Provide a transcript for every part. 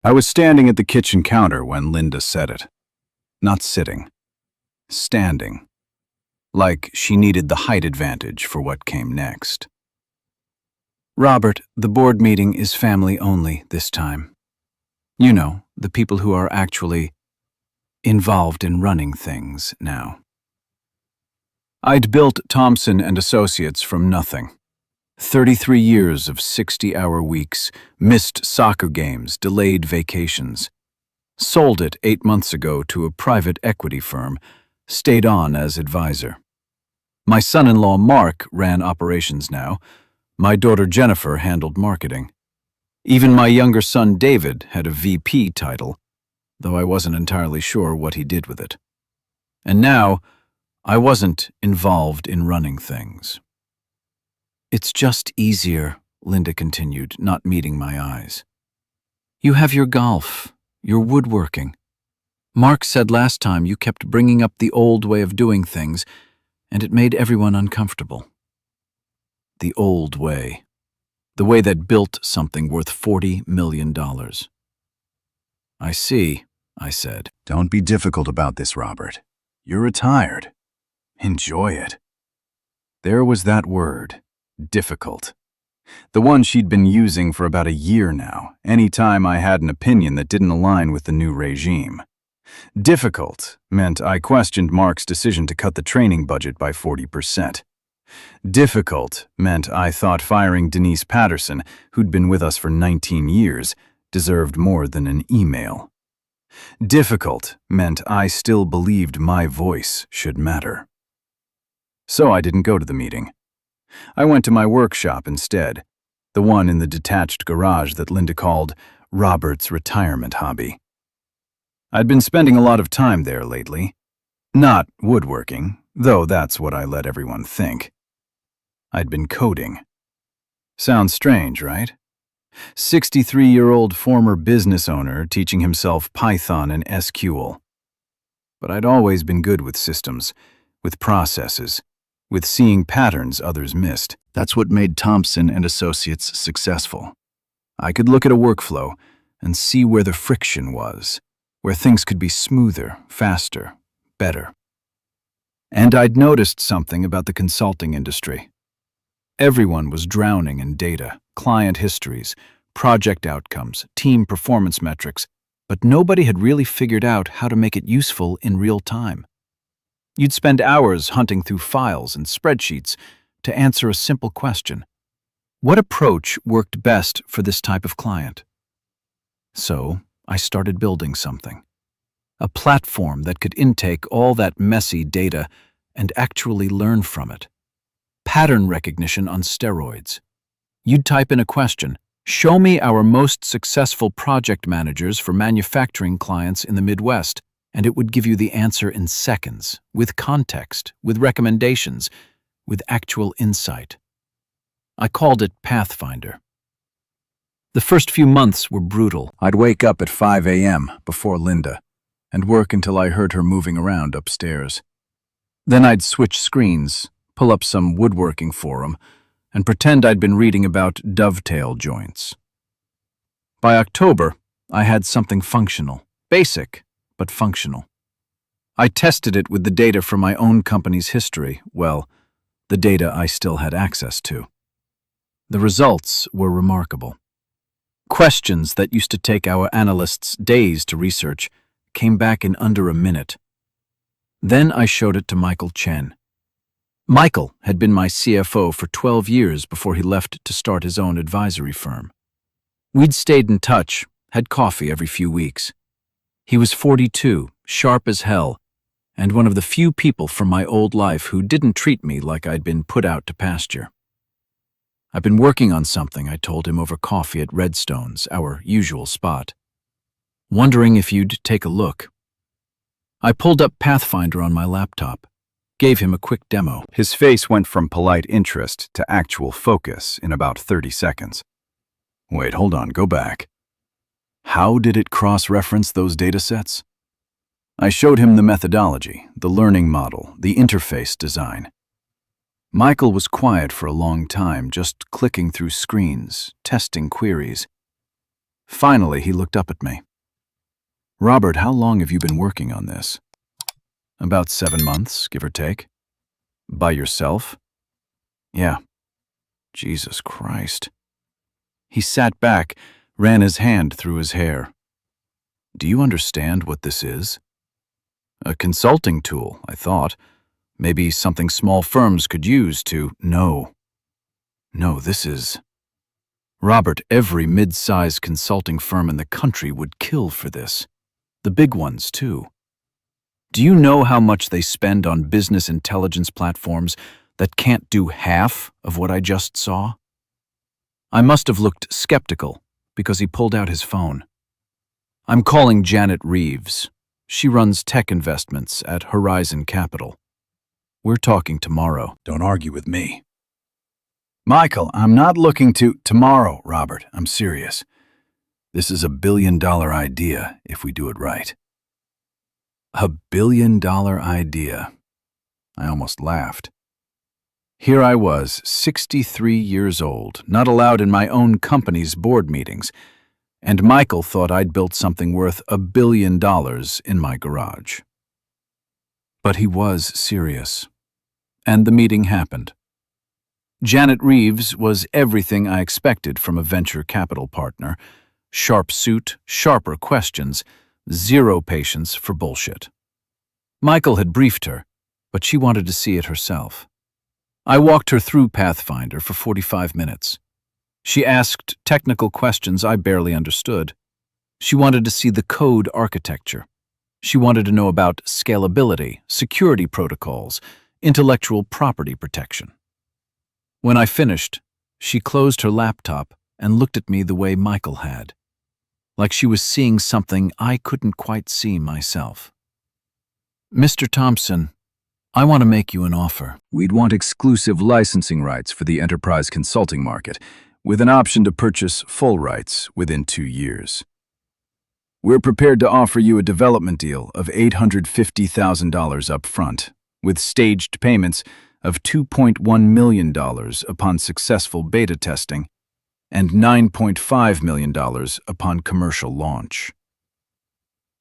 I was standing at the kitchen counter when Linda said it. Not sitting. Standing. Like she needed the height advantage for what came next. Robert, the board meeting is family only this time. You know, the people who are actually involved in running things now. I'd built Thompson and Associates from nothing. 33 years of 60-hour weeks, missed soccer games, delayed vacations. Sold it 8 months ago to a private equity firm, stayed on as advisor. My son-in-law Mark ran operations now. My daughter Jennifer handled marketing. Even my younger son David had a VP title, though I wasn't entirely sure what he did with it. And now, I wasn't involved in running things. It's just easier, Linda continued, not meeting my eyes. You have your golf, your woodworking. Mark said last time you kept bringing up the old way of doing things, and it made everyone uncomfortable. The old way. The way that built something worth $40 million. I see, I said. Don't be difficult about this, Robert. You're retired. Enjoy it. There was that word, difficult. The one she'd been using for about a year now, any time I had an opinion that didn't align with the new regime. Difficult meant I questioned Mark's decision to cut the training budget by 40%. Difficult meant I thought firing Denise Patterson, who'd been with us for 19 years, deserved more than an email. Difficult meant I still believed my voice should matter. So I didn't go to the meeting. I went to my workshop instead, the one in the detached garage that Linda called Robert's retirement hobby. I'd been spending a lot of time there lately. Not woodworking, though that's what I let everyone think. I'd been coding. Sounds strange, right? 63-year-old former business owner teaching himself Python and SQL. But I'd always been good with systems, with processes, with seeing patterns others missed. That's what made Thompson and Associates successful. I could look at a workflow and see where the friction was, where things could be smoother, faster, better. And I'd noticed something about the consulting industry. Everyone was drowning in data, client histories, project outcomes, team performance metrics, but nobody had really figured out how to make it useful in real time. You'd spend hours hunting through files and spreadsheets to answer a simple question. What approach worked best for this type of client? So, I started building something. A platform that could intake all that messy data and actually learn from it. Pattern recognition on steroids. You'd type in a question, show me our most successful project managers for manufacturing clients in the Midwest, and it would give you the answer in seconds, with context, with recommendations, with actual insight. I called it Pathfinder. The first few months were brutal. I'd wake up at 5 a.m. before Linda and work until I heard her moving around upstairs. Then I'd switch screens, pull up some woodworking forum, and pretend I'd been reading about dovetail joints. By October, I had something functional, basic, but functional. I tested it with the data from my own company's history, well, the data I still had access to. The results were remarkable. Questions that used to take our analysts days to research came back in under a minute. Then I showed it to Michael Chen. Michael had been my CFO for 12 years before he left to start his own advisory firm. We'd stayed in touch, had coffee every few weeks. He was 42, sharp as hell, and one of the few people from my old life who didn't treat me like I'd been put out to pasture. I've been working on something, I told him over coffee at Redstone's, our usual spot. Wondering if you'd take a look. I pulled up Pathfinder on my laptop, gave him a quick demo. His face went from polite interest to actual focus in about 30 seconds. Wait, hold on, go back. How did it cross-reference those datasets? I showed him the methodology, the learning model, the interface design. Michael was quiet for a long time, just clicking through screens, testing queries. Finally, he looked up at me. "Robert, how long have you been working on this?" "About 7 months, give or take." "By yourself?" "Yeah." Jesus Christ. He sat back, ran his hand through his hair. "Do you understand what this is?" "A consulting tool," I thought. "Maybe something small firms could use to—" No, this is— Robert, every mid-sized consulting firm in the country would kill for this. The big ones, too. Do you know how much they spend on business intelligence platforms that can't do half of what I just saw? I must have looked skeptical because he pulled out his phone. "I'm calling Janet Reeves. She runs tech investments at Horizon Capital. We're talking tomorrow." Don't argue with me. Michael, I'm not looking to— Tomorrow, Robert, I'm serious. This is a billion-dollar idea if we do it right. A billion-dollar idea. I almost laughed. Here I was, 63 years old, not allowed in my own company's board meetings, and Michael thought I'd built something worth $1 billion in my garage. But he was serious, and the meeting happened. Janet Reeves was everything I expected from a venture capital partner. Sharp suit, sharper questions, zero patience for bullshit. Michael had briefed her, but she wanted to see it herself. I walked her through Pathfinder for 45 minutes. She asked technical questions I barely understood. She wanted to see the code architecture. She wanted to know about scalability, security protocols, intellectual property protection. When I finished, she closed her laptop and looked at me the way Michael had, like she was seeing something I couldn't quite see myself. "Mr. Thompson, I want to make you an offer." We'd want exclusive licensing rights for the enterprise consulting market, with an option to purchase full rights within 2 years. We're prepared to offer you a development deal of $850,000 up front, with staged payments of $2.1 million upon successful beta testing and $9.5 million upon commercial launch.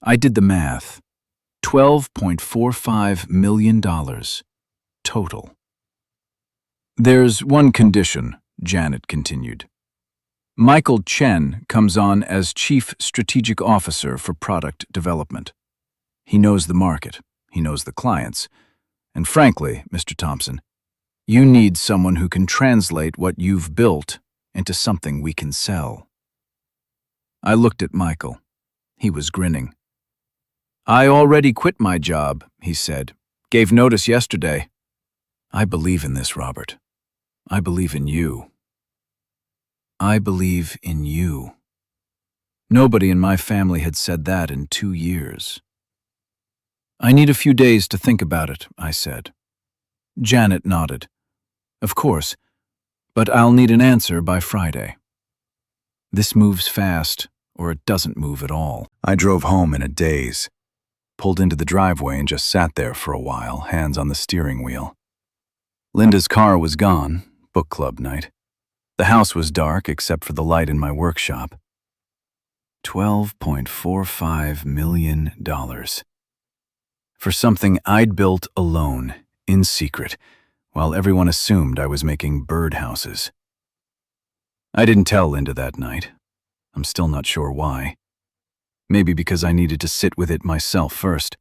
I did the math. $12.45 million total. "There's one condition," Janet continued. "Michael Chen comes on as Chief Strategic Officer for Product Development. He knows the market, he knows the clients, and frankly, Mr. Thompson, you need someone who can translate what you've built into something we can sell." I looked at Michael. He was grinning. "I already quit my job," he said. "Gave notice yesterday." "I believe in this, Robert. I believe in you. I believe in you." Nobody in my family had said that in 2 years. "I need a few days to think about it," I said. Janet nodded. "Of course, but I'll need an answer by Friday." This moves fast, or it doesn't move at all. I drove home in a daze, pulled into the driveway and just sat there for a while, hands on the steering wheel. Linda's car was gone, book club night. The house was dark except for the light in my workshop. $12.45 million. For something I'd built alone, in secret, while everyone assumed I was making birdhouses. I didn't tell Linda that night. I'm still not sure why. Maybe because I needed to sit with it myself first.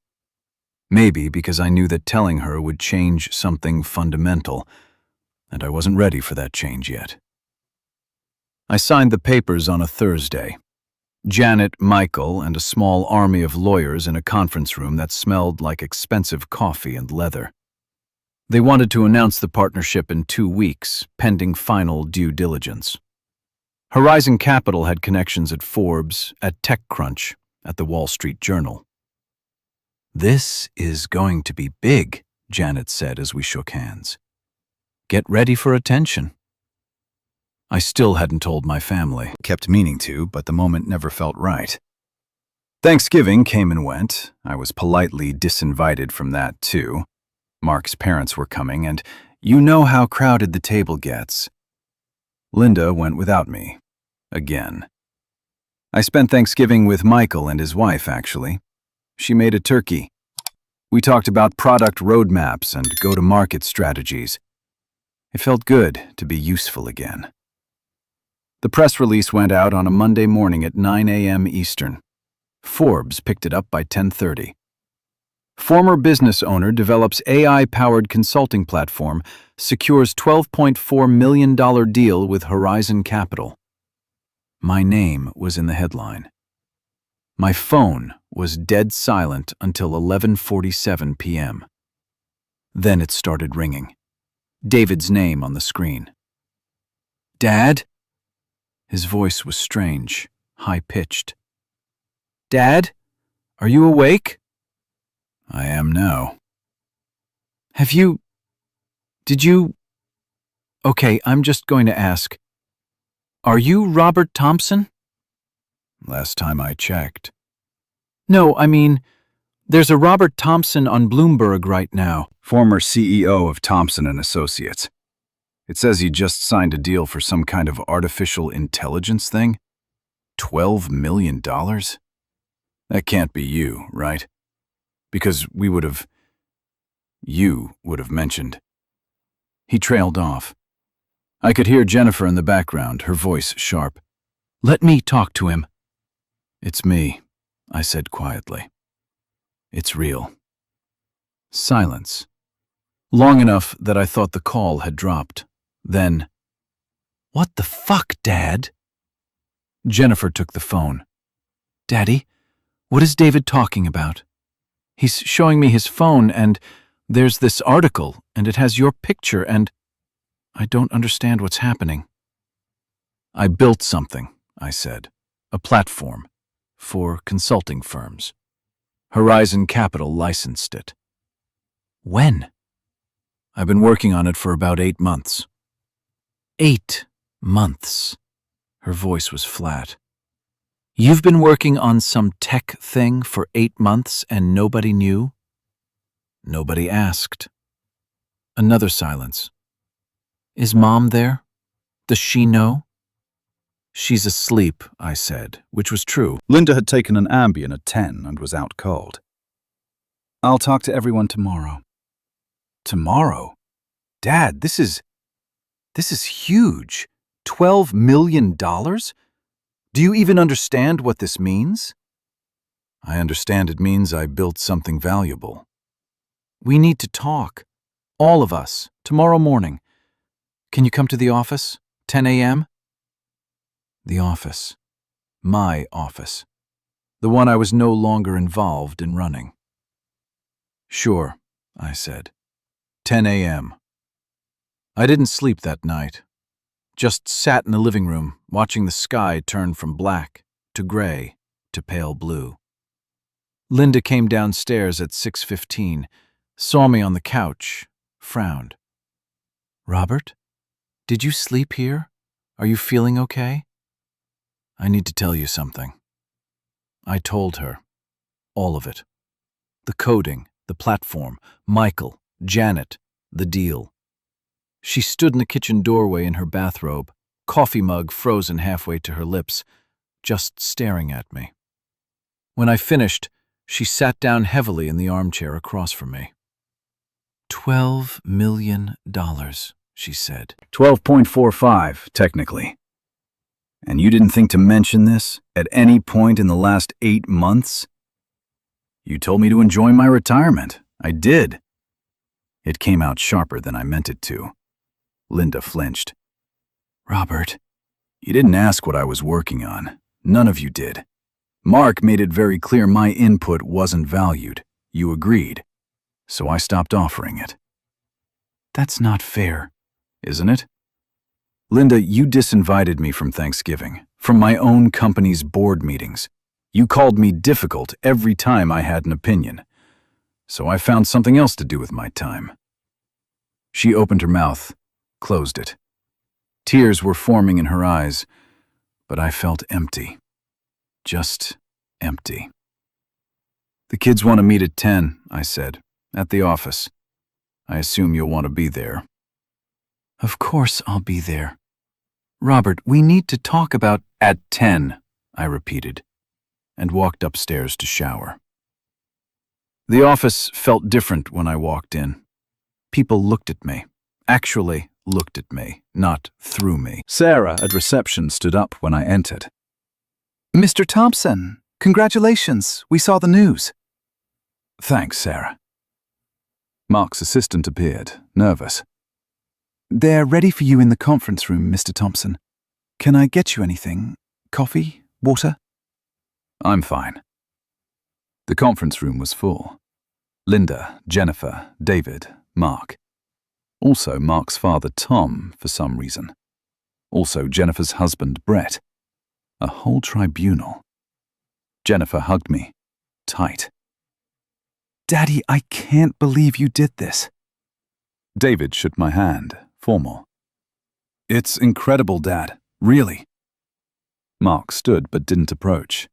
Maybe because I knew that telling her would change something fundamental, and I wasn't ready for that change yet. I signed the papers on a Thursday. Janet, Michael, and a small army of lawyers in a conference room that smelled like expensive coffee and leather. They wanted to announce the partnership in 2 weeks, pending final due diligence. Horizon Capital had connections at Forbes, at TechCrunch, at the Wall Street Journal. "This is going to be big," Janet said as we shook hands. "Get ready for attention." I still hadn't told my family. Kept meaning to, but the moment never felt right. Thanksgiving came and went. I was politely disinvited from that, too. Mark's parents were coming, and you know how crowded the table gets. Linda went without me. Again. I spent Thanksgiving with Michael and his wife, actually. She made a turkey. We talked about product roadmaps and go-to-market strategies. It felt good to be useful again. The press release went out on a Monday morning at 9 a.m. Eastern. Forbes picked it up by 10:30. Former business owner develops AI-powered consulting platform, secures $12.4 million deal with Horizon Capital. My name was in the headline. My phone was dead silent until 11:47 p.m. Then it started ringing. David's name on the screen. "Dad?" His voice was strange, high-pitched. "Dad? Are you awake?" "I am now." Did you... Okay, I'm just going to ask. Are you Robert Thompson? Last time I checked. No, I mean, there's a Robert Thompson on Bloomberg right now. Former CEO of Thompson and Associates. It says he just signed a deal for some kind of artificial intelligence thing. $12 million? That can't be you, right? Because you would have mentioned. He trailed off. I could hear Jennifer in the background, her voice sharp. Let me talk to him. "It's me," I said quietly. "It's real." Silence. Long enough that I thought the call had dropped. Then, "What the fuck, Dad?" Jennifer took the phone. "Daddy, what is David talking about? He's showing me his phone and there's this article and it has your picture and I don't understand what's happening." "I built something," I said. "A platform for consulting firms. Horizon Capital licensed it." "When?" "I've been working on it for about 8 months." 8 months. Her voice was flat. "You've been working on some tech thing for 8 months and nobody knew?" "Nobody asked." Another silence. "Is Mom there? Does she know?" "She's asleep," I said, which was true. Linda had taken an Ambien at 10 and was out cold. "I'll talk to everyone tomorrow." "Tomorrow? Dad, this is huge. $12 million? Do you even understand what this means?" "I understand it means I built something valuable." "We need to talk. All of us, tomorrow morning. Can you come to the office? 10 a.m.? The office. My office. The one I was no longer involved in running. "Sure," I said. 10 a.m. I didn't sleep that night. Just sat in the living room, watching the sky turn from black to gray to pale blue. Linda came downstairs at 6:15, saw me on the couch, frowned. "Robert, did you sleep here? Are you feeling okay?" "I need to tell you something." I told her. All of it. The coding, the platform, Michael, Janet, the deal. She stood in the kitchen doorway in her bathrobe, coffee mug frozen halfway to her lips, just staring at me. When I finished, she sat down heavily in the armchair across from me. $12 million, she said. 12.45, technically. And you didn't think to mention this at any point in the last 8 months? You told me to enjoy my retirement. I did. It came out sharper than I meant it to. Linda flinched. "Robert, you didn't ask what I was working on. None of you did. Mark made it very clear my input wasn't valued. You agreed. So I stopped offering it." "That's not fair, isn't it?" "Linda, you disinvited me from Thanksgiving, from my own company's board meetings. You called me difficult every time I had an opinion. So I found something else to do with my time." She opened her mouth, closed it. Tears were forming in her eyes, but I felt empty. Just empty. "The kids want to meet at 10, I said, at the office. I assume you'll want to be there." "Of course I'll be there. Robert, we need to talk about..." "At 10, I repeated, and walked upstairs to shower. The office felt different when I walked in. People looked at me, actually looked at me, not through me. Sarah at reception stood up when I entered. Mr. Thompson, congratulations, we saw the news. Thanks, Sarah. Mark's assistant appeared, nervous. They're ready for you in the conference room, Mr. Thompson. Can I get you anything? Coffee? Water? I'm fine. The conference room was full. Linda, Jennifer, David, Mark. Also Mark's father, Tom, for some reason. Also Jennifer's husband, Brett. A whole tribunal. Jennifer hugged me, tight. Daddy, I can't believe you did this. David shook my hand, formal. It's incredible, Dad. Really. Mark stood but didn't approach.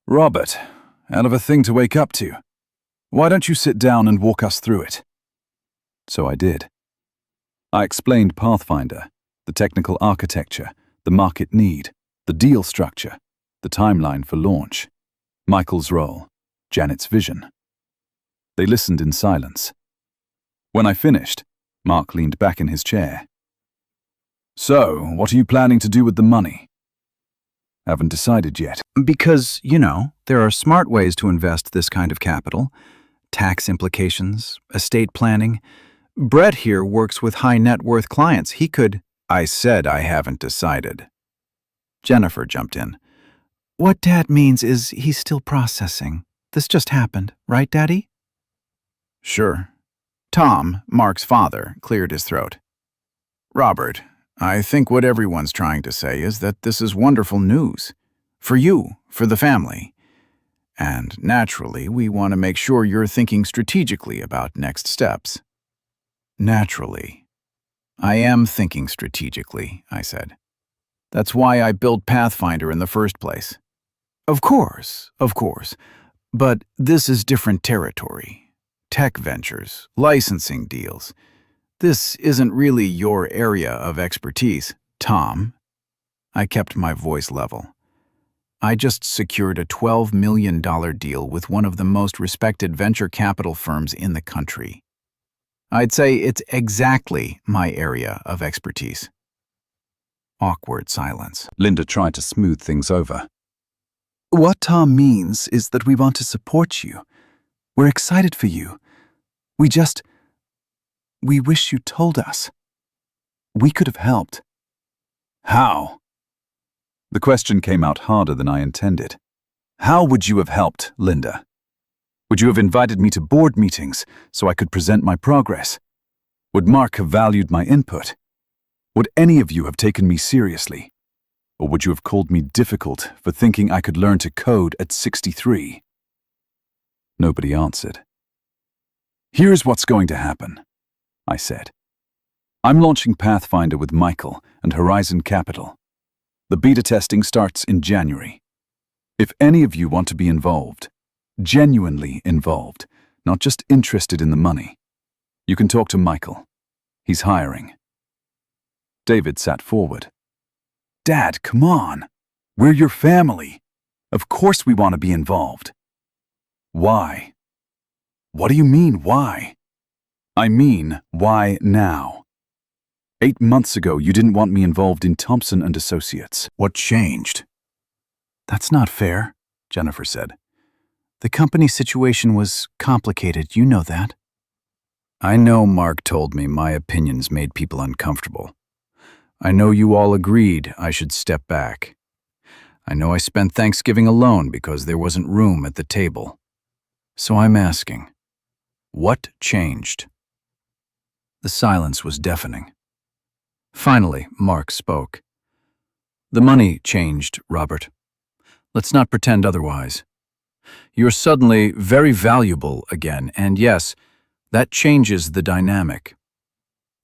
Robert, hell of a thing to wake up to. Why don't you sit down and walk us through it? So I did. I explained Pathfinder, the technical architecture, the market need, the deal structure, the timeline for launch, Michael's role, Janet's vision. They listened in silence. When I finished, Mark leaned back in his chair. So, what are you planning to do with the money? Haven't decided yet. Because, there are smart ways to invest this kind of capital. Tax implications, estate planning. Brett here works with high net worth clients. He could... I said I haven't decided. Jennifer jumped in. What Dad means is he's still processing. This just happened, right, Daddy? Sure. Tom, Mark's father, cleared his throat. Robert, I think what everyone's trying to say is that this is wonderful news. For you, for the family. And naturally, we want to make sure you're thinking strategically about next steps. Naturally. I am thinking strategically, I said. That's why I built Pathfinder in the first place. Of course. But this is different territory. Tech ventures, licensing deals. This isn't really your area of expertise, Tom. I kept my voice level. I just secured a $12 million deal with one of the most respected venture capital firms in the country. I'd say it's exactly my area of expertise. Awkward silence. Linda tried to smooth things over. What Tom means is that we want to support you. We're excited for you. We wish you told us. We could have helped. How? The question came out harder than I intended. How would you have helped, Linda? Would you have invited me to board meetings so I could present my progress? Would Mark have valued my input? Would any of you have taken me seriously? Or would you have called me difficult for thinking I could learn to code at 63? Nobody answered. Here's what's going to happen, I said. I'm launching Pathfinder with Michael and Horizon Capital. The beta testing starts in January. If any of you want to be involved, genuinely involved, not just interested in the money, you can talk to Michael. He's hiring. David sat forward. Dad, come on. We're your family. Of course we want to be involved. Why? What do you mean, why? I mean, why now? 8 months ago, you didn't want me involved in Thompson & Associates. What changed? That's not fair, Jennifer said. The company situation was complicated, you know that. I know Mark told me my opinions made people uncomfortable. I know you all agreed I should step back. I know I spent Thanksgiving alone because there wasn't room at the table. So I'm asking, what changed? The silence was deafening. Finally, Mark spoke. The money changed, Robert. Let's not pretend otherwise. You're suddenly very valuable again, and yes, that changes the dynamic.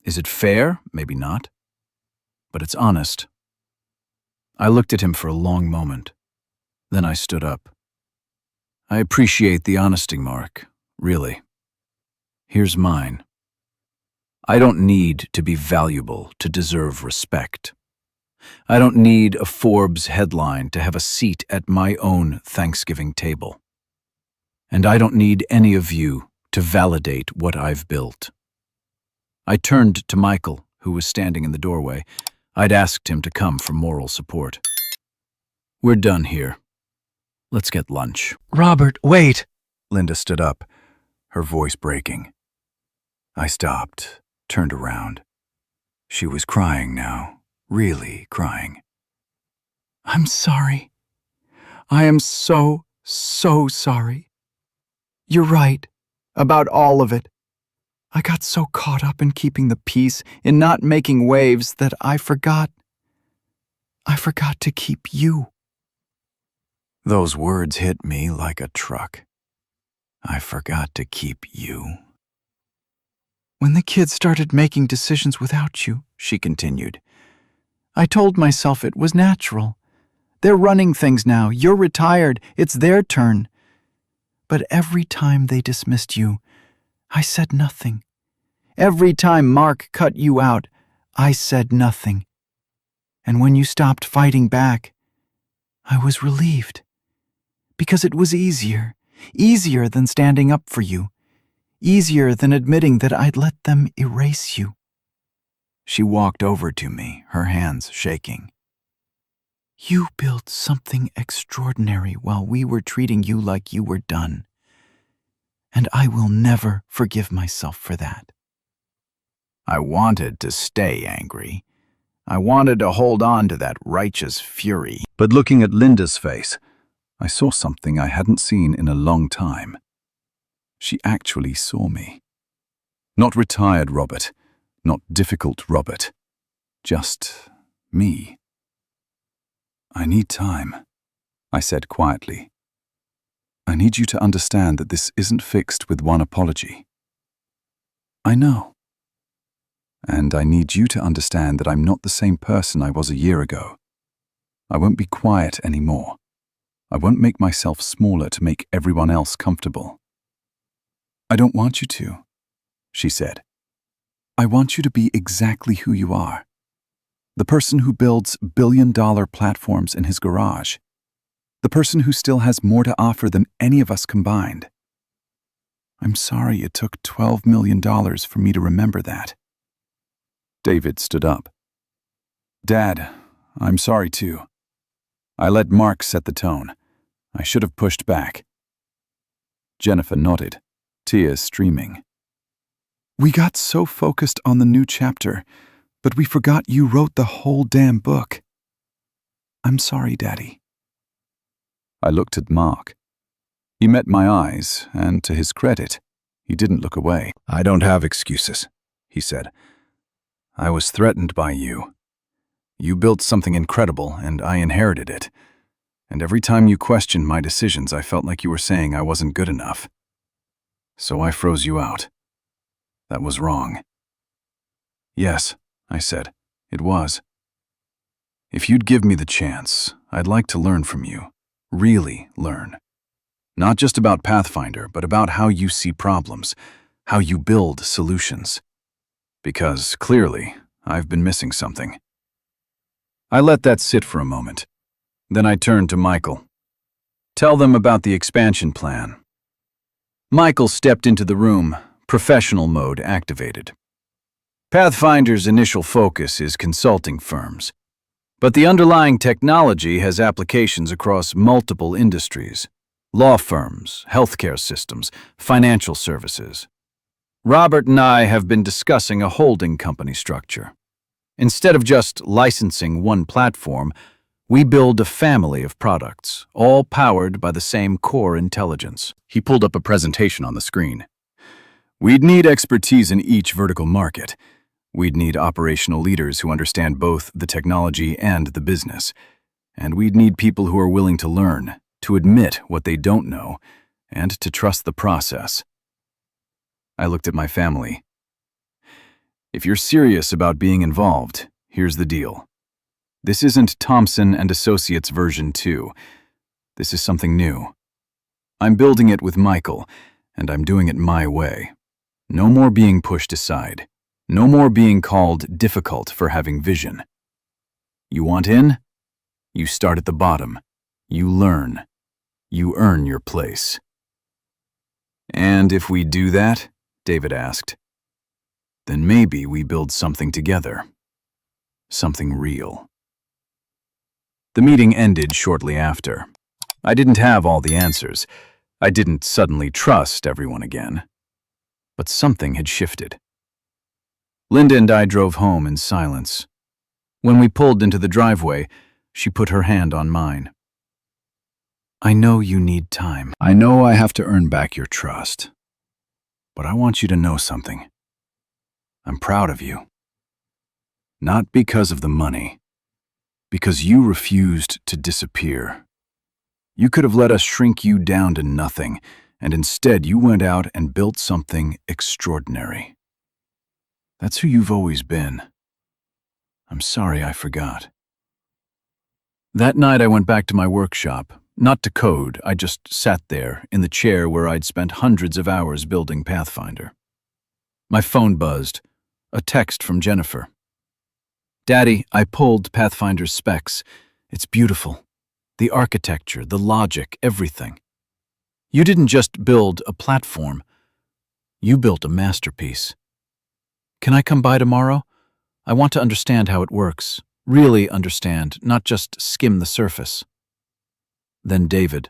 Is it fair? Maybe not. But it's honest. I looked at him for a long moment. Then I stood up. I appreciate the honesty, Mark, really. Here's mine. I don't need to be valuable to deserve respect. I don't need a Forbes headline to have a seat at my own Thanksgiving table. And I don't need any of you to validate what I've built. I turned to Michael, who was standing in the doorway. I'd asked him to come for moral support. We're done here. Let's get lunch. Robert, wait! Linda stood up, her voice breaking. I stopped, turned around. She was crying now, really crying. I'm sorry. I am so sorry. You're right, about all of it. I got so caught up in keeping the peace, in not making waves, that I forgot to keep you. Those words hit me like a truck. I forgot to keep you. When the kids started making decisions without you, she continued, I told myself it was natural. They're running things now. You're retired. It's their turn. But every time they dismissed you, I said nothing. Every time Mark cut you out, I said nothing. And when you stopped fighting back, I was relieved. Because it was easier than standing up for you, easier than admitting that I'd let them erase you. She walked over to me, her hands shaking. You built something extraordinary while we were treating you like you were done. And I will never forgive myself for that. I wanted to stay angry. I wanted to hold on to that righteous fury. But looking at Linda's face, I saw something I hadn't seen in a long time. She actually saw me. Not retired Robert, not difficult Robert, just me. I need time, I said quietly. I need you to understand that this isn't fixed with one apology. I know. And I need you to understand that I'm not the same person I was a year ago. I won't be quiet anymore. I won't make myself smaller to make everyone else comfortable. I don't want you to, she said. I want you to be exactly who you are. The person who builds billion-dollar platforms in his garage. The person who still has more to offer than any of us combined. I'm sorry it took $12 million for me to remember that. David stood up. Dad, I'm sorry too. I let Mark set the tone. I should have pushed back. Jennifer nodded, tears streaming. We got so focused on the new chapter, but we forgot you wrote the whole damn book. I'm sorry, Daddy. I looked at Mark. He met my eyes, and to his credit, he didn't look away. I don't have excuses, he said. I was threatened by you. You built something incredible, and I inherited it. And every time you questioned my decisions, I felt like you were saying I wasn't good enough. So I froze you out. That was wrong. Yes, I said, it was. If you'd give me the chance, I'd like to learn from you. Really learn. Not just about Pathfinder, but about how you see problems, how you build solutions. Because, clearly, I've been missing something. I let that sit for a moment. Then I turned to Michael. Tell them about the expansion plan. Michael stepped into the room, professional mode activated. Pathfinder's initial focus is consulting firms, but the underlying technology has applications across multiple industries: law firms, healthcare systems, financial services. Robert and I have been discussing a holding company structure. Instead of just licensing one platform, we build a family of products, all powered by the same core intelligence. He pulled up a presentation on the screen. We'd need expertise in each vertical market. We'd need operational leaders who understand both the technology and the business. And we'd need people who are willing to learn, to admit what they don't know, and to trust the process. I looked at my family. If you're serious about being involved, here's the deal. This isn't Thompson and Associates version 2. This is something new. I'm building it with Michael, and I'm doing it my way. No more being pushed aside. No more being called difficult for having vision. You want in? You start at the bottom. You learn. You earn your place. And if we do that, David asked, then maybe we build something together. Something real. The meeting ended shortly after. I didn't have all the answers. I didn't suddenly trust everyone again. But something had shifted. Linda and I drove home in silence. When we pulled into the driveway, she put her hand on mine. I know you need time. I know I have to earn back your trust. But I want you to know something. I'm proud of you. Not because of the money, because you refused to disappear. You could have let us shrink you down to nothing, and instead you went out and built something extraordinary. That's who you've always been. I'm sorry I forgot. That night I went back to my workshop, not to code. I just sat there in the chair where I'd spent hundreds of hours building Pathfinder. My phone buzzed, a text from Jennifer. Daddy, I pulled Pathfinder's specs. It's beautiful. The architecture, the logic, everything. You didn't just build a platform. You built a masterpiece. Can I come by tomorrow? I want to understand how it works. Really understand, not just skim the surface. Then David.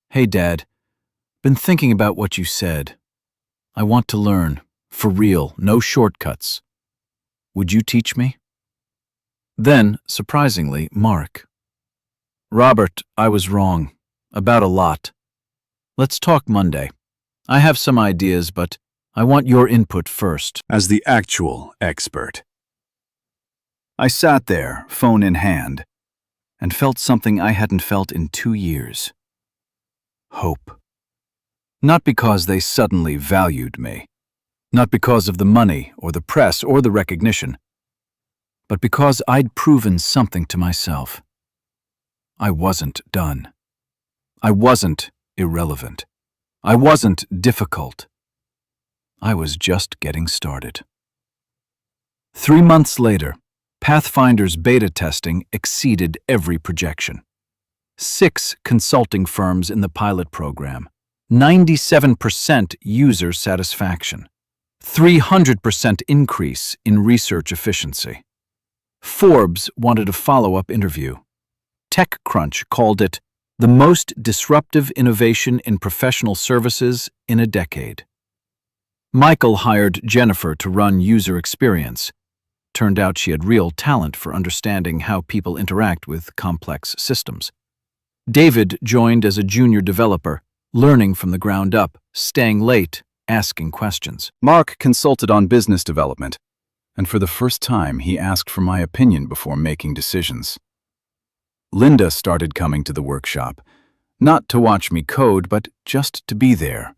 Hey, Dad. Been thinking about what you said. I want to learn. For real, no shortcuts. Would you teach me? Then, surprisingly, Mark. Robert, I was wrong. About a lot. Let's talk Monday. I have some ideas, but I want your input first. As the actual expert. I sat there, phone in hand, and felt something I hadn't felt in 2 years. Hope. Not because they suddenly valued me. Not because of the money or the press or the recognition. But because I'd proven something to myself. I wasn't done. I wasn't irrelevant. I wasn't difficult. I was just getting started. 3 months later, Pathfinder's beta testing exceeded every projection. 6 consulting firms in the pilot program, 97% user satisfaction, 300% increase in research efficiency. Forbes wanted a follow-up interview. TechCrunch called it the most disruptive innovation in professional services in a decade. Michael hired Jennifer to run user experience. Turned out she had real talent for understanding how people interact with complex systems. David joined as a junior developer, learning from the ground up, staying late, asking questions. Mark consulted on business development, and for the first time he asked for my opinion before making decisions. Linda started coming to the workshop, not to watch me code, but just to be there,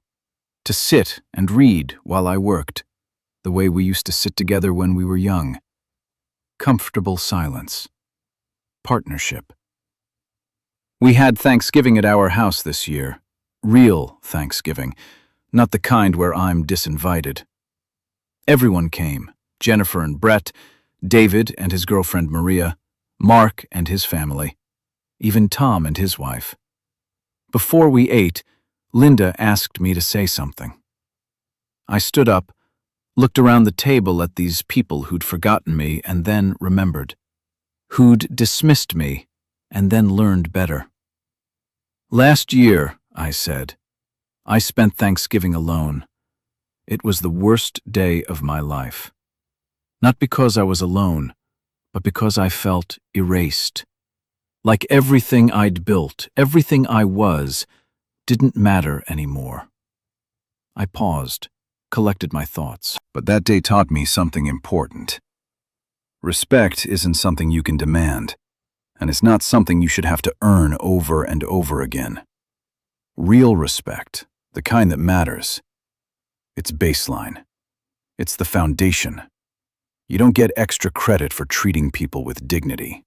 to sit and read while I worked, the way we used to sit together when we were young. Comfortable silence. Partnership. We had Thanksgiving at our house this year. Real Thanksgiving, not the kind where I'm disinvited. Everyone came. Jennifer and Brett, David and his girlfriend Maria, Mark and his family, even Tom and his wife. Before we ate, Linda asked me to say something. I stood up, looked around the table at these people who'd forgotten me and then remembered, who'd dismissed me and then learned better. Last year, I said, I spent Thanksgiving alone. It was the worst day of my life. Not because I was alone, but because I felt erased. Like everything I'd built, everything I was, didn't matter anymore. I paused, collected my thoughts. But that day taught me something important. Respect isn't something you can demand, and it's not something you should have to earn over and over again. Real respect, the kind that matters, it's baseline. It's the foundation. You don't get extra credit for treating people with dignity.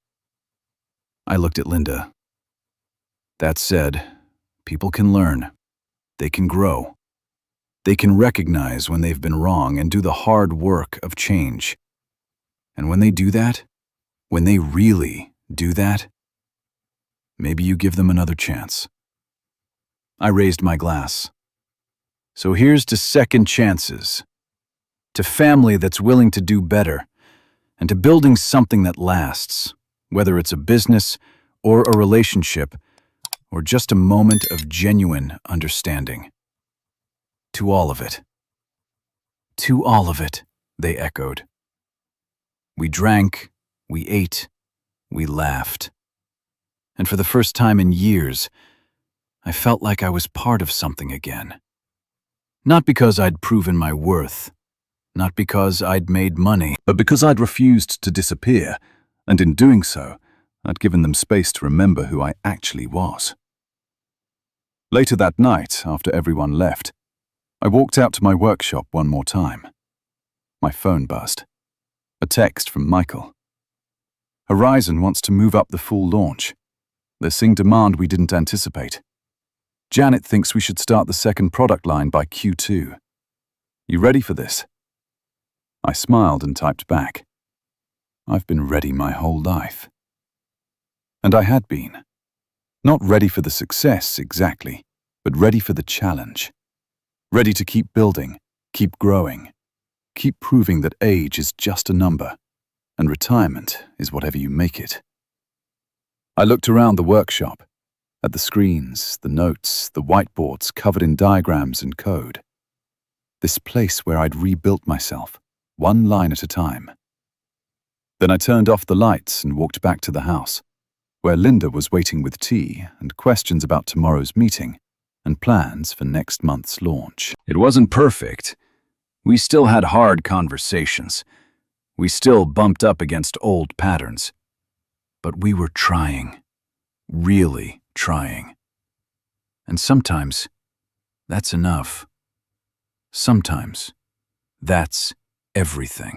I looked at Linda. That said, people can learn. They can grow. They can recognize when they've been wrong and do the hard work of change. And when they do that, When they really do that, maybe you give them another chance. I raised my glass. So here's to second chances, to family that's willing to do better, and to building something that lasts, whether it's a business or a relationship or just a moment of genuine understanding. To all of it. To all of it, they echoed. We drank, we ate, we laughed. And for the first time in years, I felt like I was part of something again. Not because I'd proven my worth, not because I'd made money, but because I'd refused to disappear, and in doing so, I'd given them space to remember who I actually was. Later that night, after everyone left, I walked out to my workshop one more time. My phone buzzed. A text from Michael. Horizon wants to move up the full launch. They're seeing demand we didn't anticipate. Janet thinks we should start the second product line by Q2. You ready for this? I smiled and typed back. I've been ready my whole life. And I had been. Not ready for the success, exactly, but ready for the challenge. Ready to keep building, keep growing, keep proving that age is just a number, and retirement is whatever you make it. I looked around the workshop, at the screens, the notes, the whiteboards covered in diagrams and code. This place where I'd rebuilt myself, one line at a time. Then I turned off the lights and walked back to the house, where Linda was waiting with tea and questions about tomorrow's meeting and plans for next month's launch. It wasn't perfect. We still had hard conversations. We still bumped up against old patterns. But we were trying. Really trying. And sometimes, that's enough. Sometimes, that's everything.